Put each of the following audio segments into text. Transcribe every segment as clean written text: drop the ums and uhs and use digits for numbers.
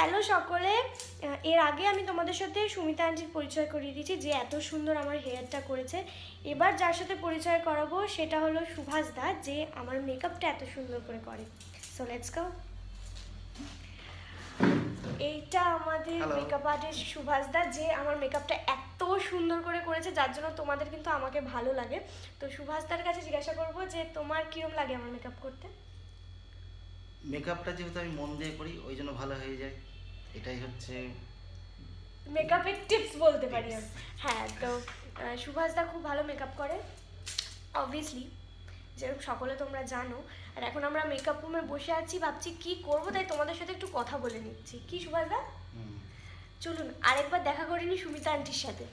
Hello সকলে, এর আগে আমি তোমাদের সাথে সুমিতা আন্টির পরিচয় করিয়ে দিয়েছি, যে এত সুন্দর আমার হেয়ারটা করেছে। এবার যার সাথে পরিচয় করাবো সেটা হলো সুভাষ দা, যে আমার মেকআপটা এত সুন্দর করে করে। So let's go. এইটা আমাদের মেকআপ আর্টিস্ট সুভাষ দা, যে আমার মেকআপটা এত সুন্দর করে করেছে, যার জন্য তোমাদের কিন্তু আমাকে ভালো লাগে। তো সুভাষ দার কাছে জিজ্ঞাসা করবো যে তোমার কিরম লাগে আমার মেকআপ করতে? মেকআপটা যেহেতু আমি মন দিয়ে করি ওই জন্য ভালো হয়ে যায়, এটাই হচ্ছে মেকআপের টিপস বলতে পারি আমি। হ্যাঁ, তো সুভাষ দা খুব ভালো মেকআপ করে অবভিয়াসলি, যেরকম সকলে তোমরা জানো। আর এখন আমরা মেকআপ রুমে বসে আছি, ভাবছি কি করব, তাই তোমাদের সাথে একটু কথা বলে নিচ্ছি। কি সুভাষ দা, চলুন আরেকবার দেখা করে নি সুমিতা আন্টির সাথে।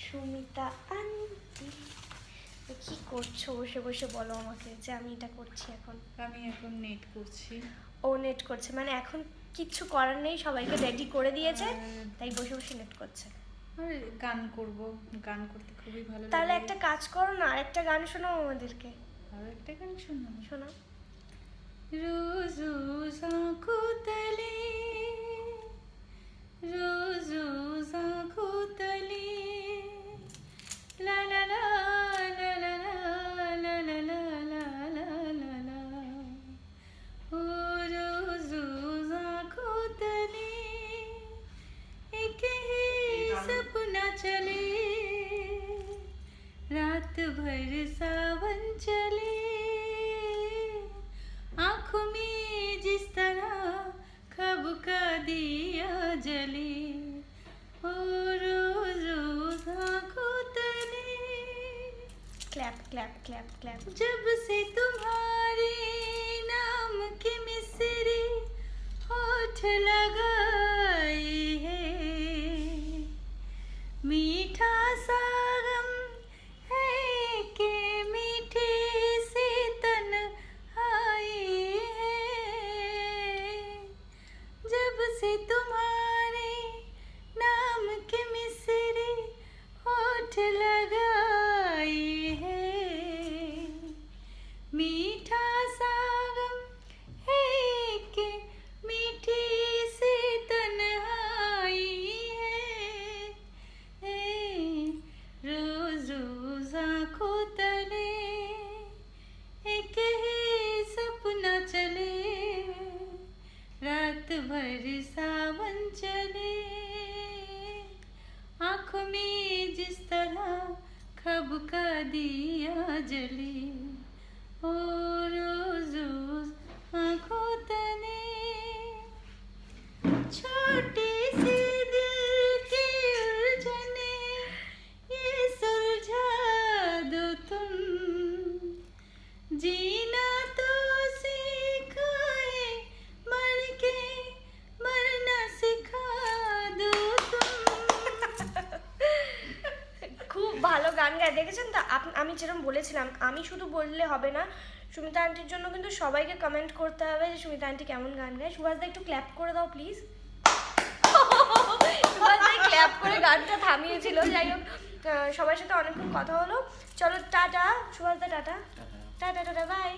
সুমিতা আন্টি কি করছো বসে বসে, বলো আমাকে যে আমি এটা করছি এখন। আমি এখন নেট করছি। ও নেট করছে, মানে এখন কিচ্ছু করার নেই, সবাইকে রেডি করে দিয়েছে, তাই বসে বসে নেট করছে। আর গান করব, গান করতে খুবই ভালো লাগে। তাহলে একটা কাজ করো না, আরেকটা গান শোনাও আমাদেরকে। আর একটা গান শোনাবো। শোনাও। रोज रोज आँखों तले, रोज रोज आँखों तले, ला ला ला ला ला ला ला ला ला ला ला ला, ओ रोज रोज आँखों तले एक ही सपना चले, रात भर सावन चले, आँखों में जिस तरह ख्वाब का दिया जले, ओ रोज रोज आँखों तले, ক্ল্যাপ ক্ল্যাপ ক্ল্যাপ ক্ল্যাপ। जब से तुम्हारे नाम के मिसरे होठ लगाए हैं, मीठा सा गम है कि मीठे से तन्हाई है, जब से तुम्हारे नाम के मिसरे होठ लगाए हैं, मीठा सा गम है कि मीठी से तन्हाई है, रोज रोज आँखों तले एक ही सपना चले, रात भर सावन चले, आँखों में जिस तरह ख्वाब का दिया जले, ओ रोज रोज आँखों तले, छोटी सी दिल की उलझने ये सुलझा दो तुम, जीना तो सिखाए मर के मरना सिखा दो तुम। খুব ভালো গান গায়, দেখেছেন তো? আমি যেরকম বলেছিলাম, আমি শুধু বললে হবে না, সুমিতা আন্টির জন্য কিন্তু সবাইকে কমেন্ট করতে হবে যে সুমিতা আন্টি কেমন গান গায়। সুভাষদা একটু ক্ল্যাপ করে দাও প্লিজ। সুভাষদা ক্ল্যাপ করে গানটা থামিয়েছিল। যাই হোক, সবার সাথে অনেকক্ষণ কথা হলো। চলো টাটা সুভাষদা, টাটা টাটা টাটা, বাই।